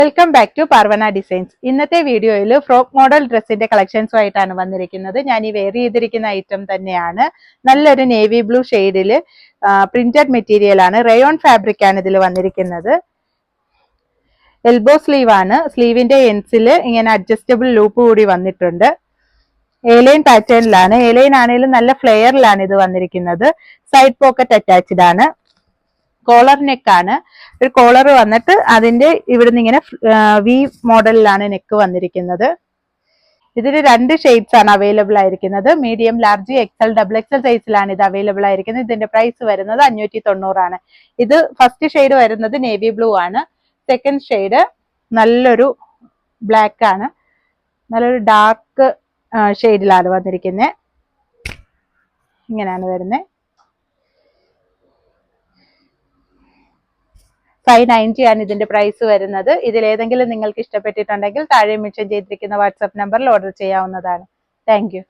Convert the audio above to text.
Welcome back to Parvana designs. ഇന്നത്തെ വീഡിയോയിൽ frock model ഡ്രസ്സിന്റെ കളക്ഷൻസുമായിട്ടാണ് വന്നിരിക്കുന്നത്. ഞാൻ ഈ വെയർ ചെയ്തിരിക്കുന്ന ഐറ്റം തന്നെയാണ്. നല്ലൊരു നേവി ബ്ലൂ ഷെയ്ഡിൽ പ്രിന്റഡ് മെറ്റീരിയൽ ആണ്. റയോൺ ഫാബ്രിക് ആണ് ഇതിൽ വന്നിരിക്കുന്നത്. എൽബോ സ്ലീവ് ആണ്. സ്ലീവിന്റെ എൻസിൽ ഇങ്ങനെ അഡ്ജസ്റ്റബിൾ ലൂപ്പ് കൂടി വന്നിട്ടുണ്ട്. എലൈൻ പാറ്റേണിലാണ്. എലൈൻ ആണെങ്കിലും നല്ല ഫ്ലെയറിലാണ് ഇത് വന്നിരിക്കുന്നത്. സൈഡ് പോക്കറ്റ് അറ്റാച്ച്ഡ് ആണ്. കോളർ നെക്ക് ആണ്. ഒരു കോളർ വന്നിട്ട് അതിന്റെ ഇവിടുന്ന് ഇങ്ങനെ വി മോഡലിലാണ് നെക്ക് വന്നിരിക്കുന്നത്. ഇതിന് 2 ഷെയ്ഡ്സ് ആണ് അവൈലബിൾ ആയിരിക്കുന്നത്. Medium, large, XL, double XL സൈസിലാണ് ഇത് അവൈലബിൾ ആയിരിക്കുന്നത്. ഇതിന്റെ പ്രൈസ് വരുന്നത് 590 ആണ്. ഇത് ഫസ്റ്റ് ഷെയ്ഡ് വരുന്നത് നേവി ബ്ലൂ ആണ്. സെക്കൻഡ് ഷെയ്ഡ് നല്ലൊരു ബ്ലാക്ക് ആണ്. നല്ലൊരു ഡാർക്ക് ഷെയ്ഡിലാണ് വന്നിരിക്കുന്നത്. ഇങ്ങനെയാണ് വരുന്നത്. 590 ആണ് ഇതിന്റെ പ്രൈസ് വരുന്നത്. ഇതിലേതെങ്കിലും നിങ്ങൾക്ക് ഇഷ്ടപ്പെട്ടിട്ടുണ്ടെങ്കിൽ താഴെ മെൻഷൻ ചെയ്തിരിക്കുന്ന വാട്സ്ആപ്പ് നമ്പറിൽ ഓർഡർ ചെയ്യാവുന്നതാണ്. Thank you.